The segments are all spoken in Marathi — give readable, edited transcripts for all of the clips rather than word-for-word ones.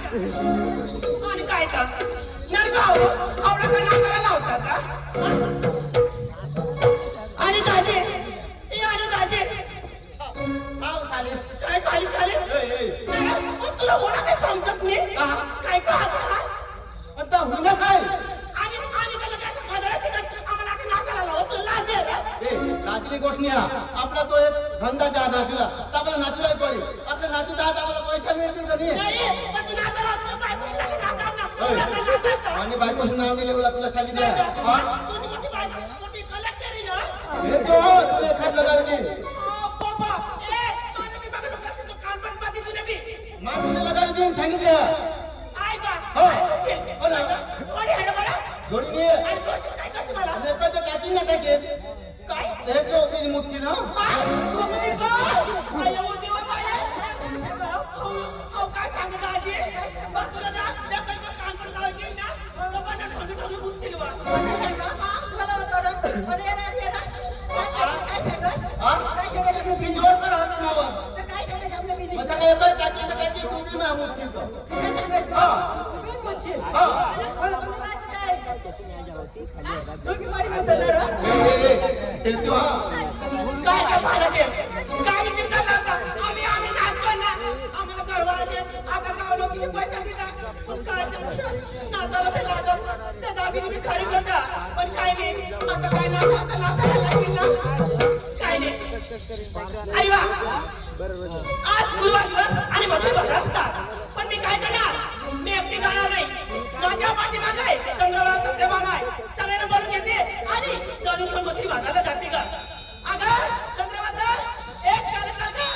आणि काय का नरगाव आवडा का नाचायला लावता का आणि दाजे ते आणि दाजे हाव सालीस काय सालीस सालीस तुला होणार काय समजत नाही काय का आता हुंडा काय आणि आणि त्याला काय पदरा शिकत आम्हाला आता नाचायला लावतो लाज आहे रे नाचली गोठनिया आपला तो एक धंदा जा नाचूला तर आपला नाचूला परी आपल्या नाचू दात आम्हाला पैसा मिळतील का नाही पण तू नाचायला बायकोशी नाचायला ना आणि बायकोचं नाव नाही लिहूला तुला सांगितलं तू मोठी बायको मोठी कलेक्टर आहे ना हे तो तुला खात लगावली बाबा ए माझं मी बघत लक्ष तो कान पण पाती तुला बी मा तुला लगावली सांगितलं आय बा हो हो ना जोडी आहे ना मला जोडी नाही आणि जोडी काय करते मला आणि त्याचं टाकी ना टाके काय ते तो की मुक्ती ना काय सांगत आजी तुला ना त्या पैसा कान पण लावायचे ना तो पण ठोकी ठोकी बुचशील वा हा मग सांगा येतोय टाकी टाकी तुम्ही मामूद शिकतो काय सांगायचं? हा. तुम्हीच म्हणशील. हा. मला तुला काय काय? दोघी मारी माणसं तर, हा? ते तो काय काय भाडं दे? काय निघाला लावता? आम्ही नाचतो ना. आम्हाला घरवाल्याचे आता गाव लोकांचे पैसे देतात. पण काय नाचायला ते लागल. त्या दागीने मी खरी करता. पण काय नाही. आता काय नाचायला लागेल ना. काय नाही. आई वा. आज गुरुवार दिवस आणि मधुर बाजार असतात. पण मी काय करणार? मी एकटी जाणार नाही. माझ्या पाठीमागे आहे चंद्रवाला सत्यभामा आहे. सगळ्यांना बोलून घेते आणि दोन्ही घेऊन मधुरी बाजारला जाते का? अगं चंद्रवाला एक कार्यक्रम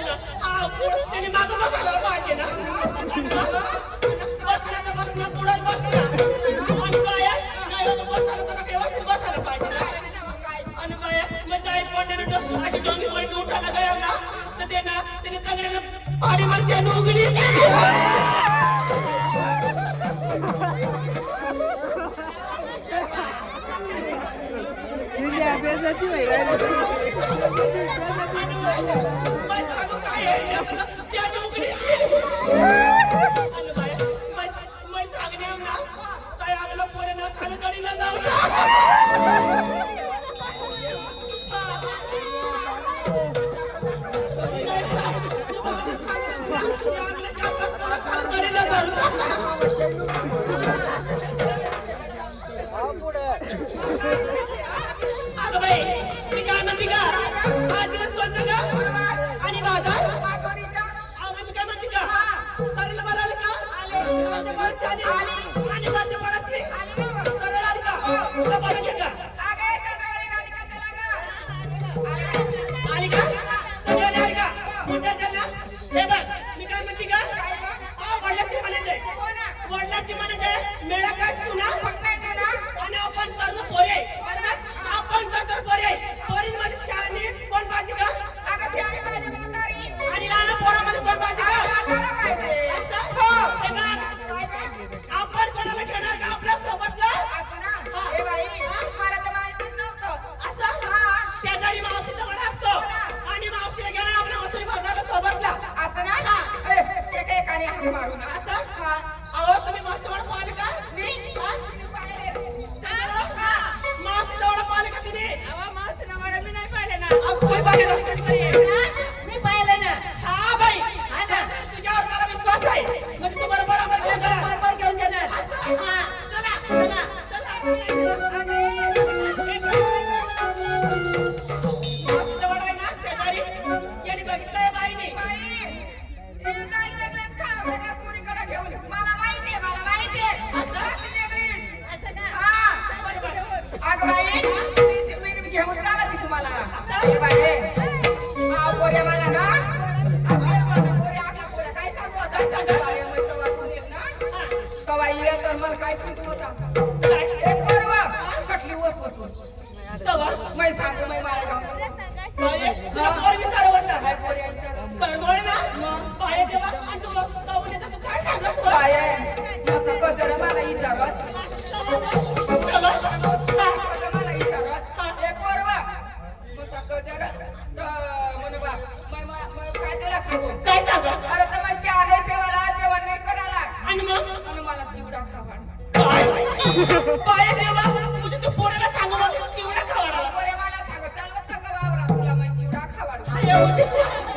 त्याने मागं बसायला पाहिजे ना. बसण्या पुढे बसण्या आणि बाया नाही बसायला तर व्यवस्थित बसायला पाहिजे ना. आणि बाया मग जाई पडल्यानं अशी डोंगी पडली उठायला गया ना तर त्याने तंगड्यानं पाडी मारच्या उघडी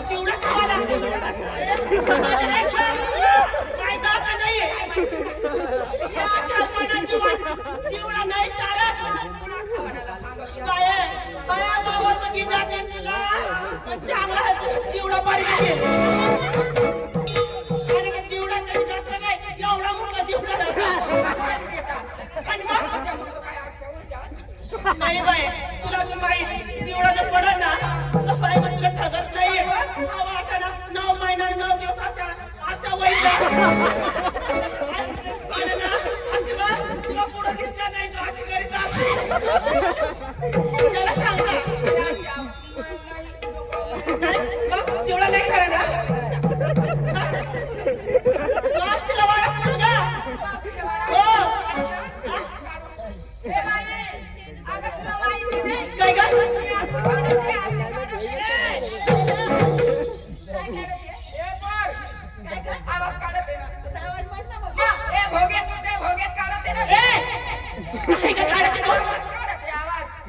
चिवडा खावाला चांगला आहे तुझा चिवडा बारीक आहे आणि का चिवडा कमी जास्त नाही एवढा मोठा चिवडा आणि मग नाही बाई तुला तर माहित चिवडा जर पडत ना तर बाई मग तुला ठगत नाहीये हवा अशा ना 9 महिना 9 दिवस अशा वैसा आणि ना अशी बा तुला पुढं दिसणार नाही का अशी घरी चालते त्याला सांग ना मग चिवडा नाही खरं ना काशीला वाडा पुढं का हो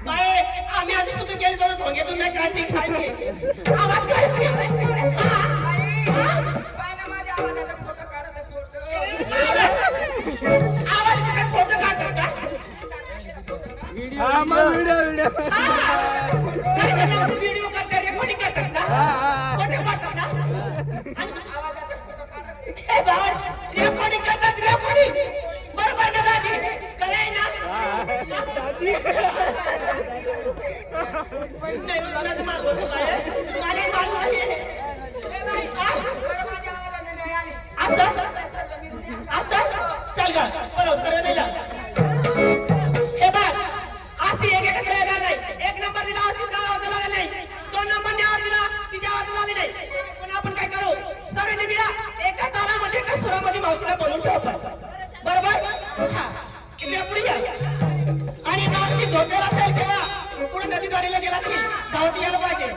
काय आम्ही आधी सुद्धा गेलो तर भोंग्यातून नाही काढते खायचे आवाज काढते आवाज फोटो काढतात का व्हिडिओ करतात रेकॉर्डिंग करतात ना फोटो काढतात ना हे बाबा रेकॉर्डिंग करतात रेकॉर्डिंग बरोबर ना दादी कराय ना नाही मला तर मार बोलतो काय मला मार नाही असं असं चल गा बरोबर सर्व नाही हे बघ अशी एक एकत्र येणार नाही एक नंबर दिला होती आवाज आला नाही 2 नंबर ने आवाज दिला तिच्या आवाज आला नाही पण आपण काय करू सर्व निघा एका तालामध्ये एका सुरामध्ये मावशीला बोलून ठेवू बरोबर हा पुढे या आणि मावशी झोपेला असेल तेव्हा पुढे नदी दारीला गेला असेल धावती यायला पाहिजे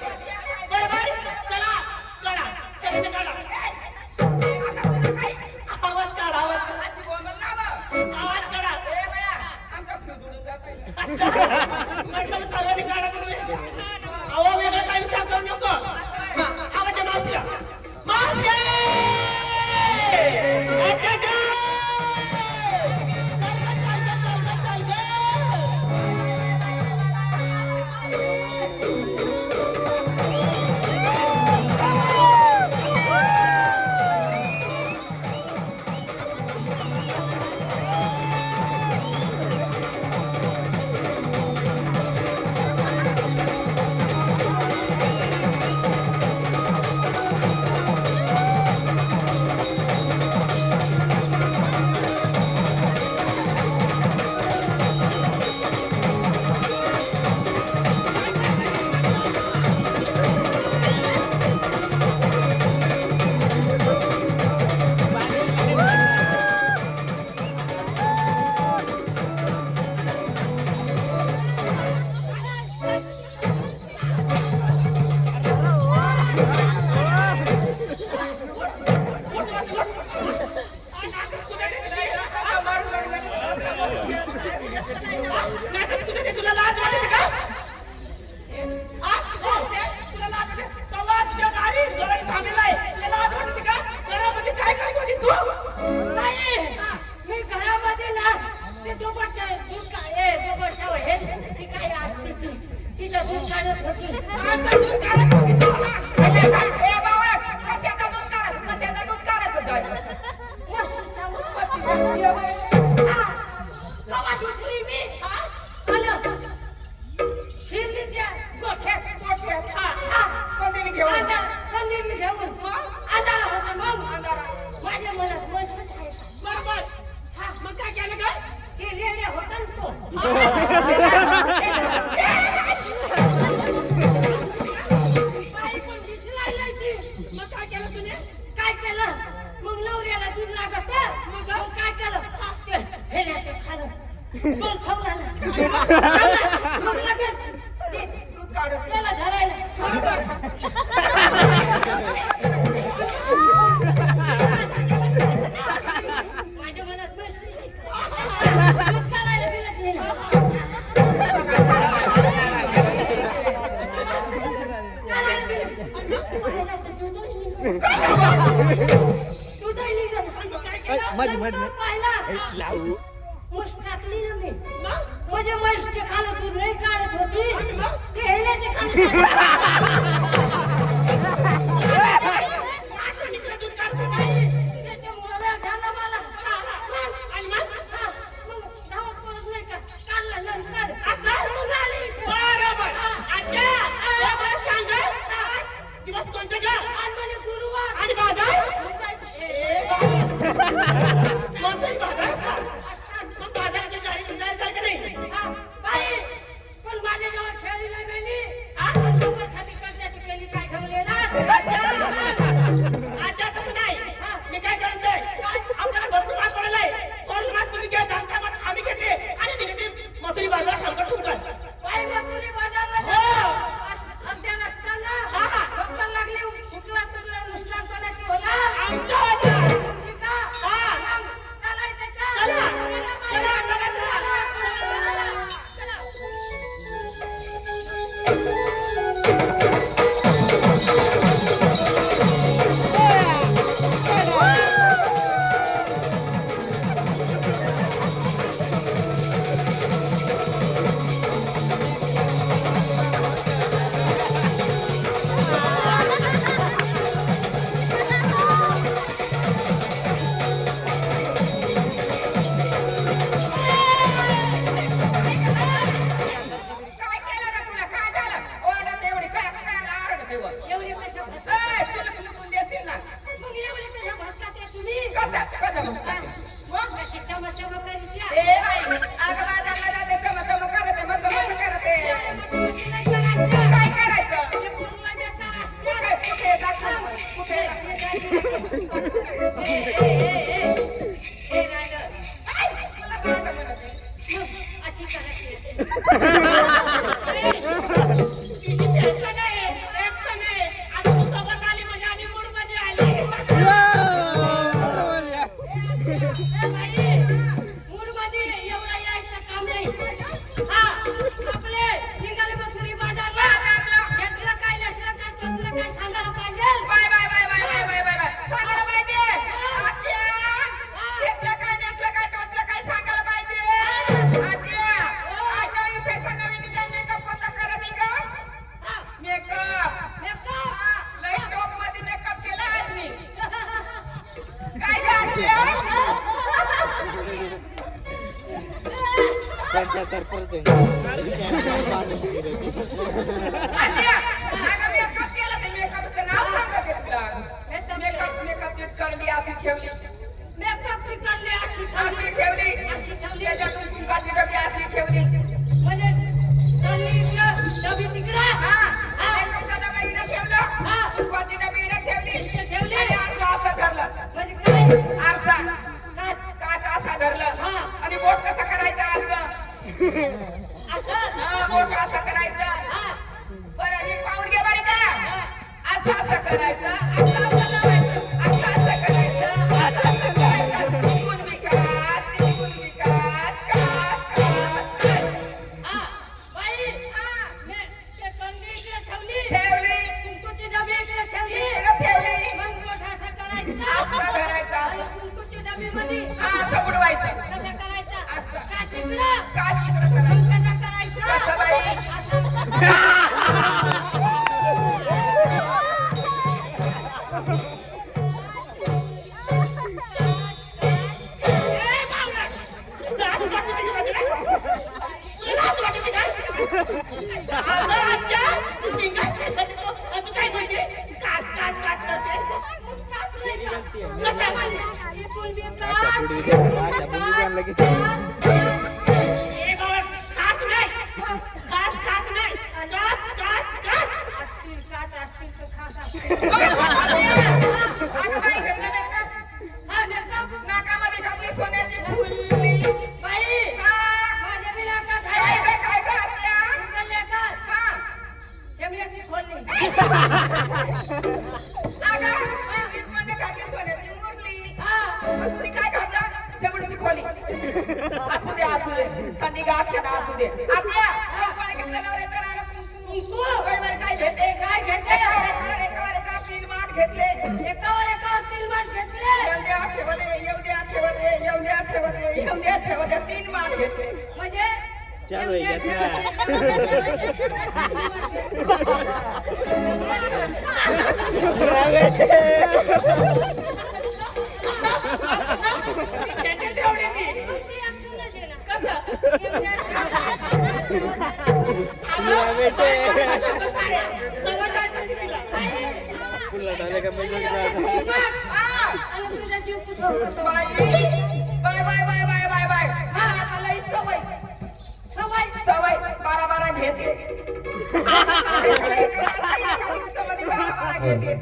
बरोबर चला काढा सगळ्यांनी काढा आवाज काढा आवाज काढा म्हटलं सर्वांनी काढा तुम्ही आवाज वेगळा काही विचार करू नको आवाज द्या मावशीला मावशी तुला लाज वाटते का तुला लाज वाटते कवा तुझ्या गाडी जोरात थांबेलाय तुला लाज वाटते का घरामध्ये काय काय होती तू नाही मी घरामध्ये ना ते दोघांच्या दूध दोघांच्या हे ती काय असते ती तिचं दूध काढत होती दूध काढत होती तू कवा दुसरी मी शिरली त्या गोठ्यात कंदील घेऊन अंधारा होता मग माझ्या मनात मशीच आहे बरोबर मग काय केलं काय ते रेड्या होता ना तो बाई पण दिसला नाही ती मग काय केलं तुने काय केलं मग नवऱ्याला दूध लागत मग काय केलं ते हेल्याचं खालं बोल खावला मग लगेच ते दूध काढत त्याला धरायला माझ्या मनात बसली दूध काढायला दिलंच नाही काढायला दिलं मग काय केलं पाहिला मस्त टाकली ना मी म्हणजे म्हैसचे खाणं दूध नाही काढत होती आणि मग? ते हेल्याचे खाणं इकडे दूध काढतो त्याच्यामुळं वेळ झाला मला आणि मग हा, मग धावत पडत नाही का काढलं नंतर असं? मग आली इथे. बरोबर आज्ञा मला सांगा दिवस कोणते का आणि म्हणे गुरुवार आणि बाजार मग जायचं. ए, कोणताही बाजार असतात मग बाजाराच्या जाळी जायचं का नाही हा, बाई पण माझ्या जवळ शेळी नाही मेली खाती करण्याची पेली काय घेऊन येणार आज्ञा तसं नाही मी काय करतोय आपल्याला भरपूर मात पडलाय कोण मात तुम्ही घ्या धाकटा मात आम्ही घेते आणि निघते मथुरी बाजार ठोकर ठोकर बाई मथुरी बाजारला हो. सध्या नसताना हा, हा. ठोकर लागली फुटला तुटला नुकसान कोणाची होणार आमच्या होत्या. तुमची का हा. मग चालायचं का चला. चला, चला, चला. चला. काय केलं रे तुला? काय झालं? ओरडत एवढी काय काय आरडत आहे वर? एवढे कशा भसका? तुला फुलकून देतील ना. मग एवढे कशा भसकाते तुम्ही कसं म्हणतात? मग कशी चमचम करीत्या ए बाई, अगं बाजारला जाते, चमचम करते, मचमच करते. काय करायचं? कुठे कुठे दाखव, कुठे दाखव. आई, तुला काय म्हणत आहे? तिची टेस्ट नाही टेस्ट नाही आता तू सोबत आली म्हणजे आम्ही मूड मध्ये आली bye bye bye bye bye bye bye bye. सांगायला पाहिजे. आत्या, घेतलं काय, नेसलं काय, टोचलं काय सांगायला पाहिजे. आत्या, आज नवीन फॅशन, नवीन डिझाईन मेकअप कोणता करत आहे का? मेकअप. लय टॉप मध्ये मेकअप केला आज मी. काय गं आत्या? आत्या, अगं मेकअप केला ते मेकअपचं नाव सांगत आहे तुला. मेकअप चिटकवली, अशी ठेवली. अशी ठेवली. त्याच्यातून कुंकाची डबी अशी ठेवली. हा, मेकअपचा डबा इकडे ठेवला. कुंकाची डबी इकडे ठेवली. आणि असं धरलं. आरसा. काच असा धरलं. आणि बोट कसं करायचं असं. हा, बोट असं करायचं. बरं, नीट पाहून घे बरं का. असं करायचं. असं लावायचं. असं करायचं. असं करायचं. तिकून विकास, तिकून विकास. ठेवली. इकडे ठेवली. असं धरायचं असं. असं बुडवायचं. असं. काच इकडं करायचं. कसं बाई? अगं बाई, घेतलं मेकअप. नाकामध्ये घातली सोन्याची फुल्ली. काय गं, काय गं आत्या? हा. अगं, वीजमध्ये घातली सोन्याची मुरली. मग तुम्ही काय घातलं? शेवटची खोली. असू दे. थंडी गाठ घ्या असू दे. आत्या, लोकांना घेतलं नवऱ्याचं राहणं कुंकू. काय घेते? एकावर एका 3 माठ घेतले. येऊ द्या ठेवते. 3 माठ घेतले. चालू आहे त्याची तेवढी ती. कसं? कसं आहे? समज आहे तशी तिला. तुझा जीव कुठं बाई bye bye bye bye bye bye आता लई सवय सवय सवय बारा बारा घेते एका दिवसामध्ये बारा बारा घेते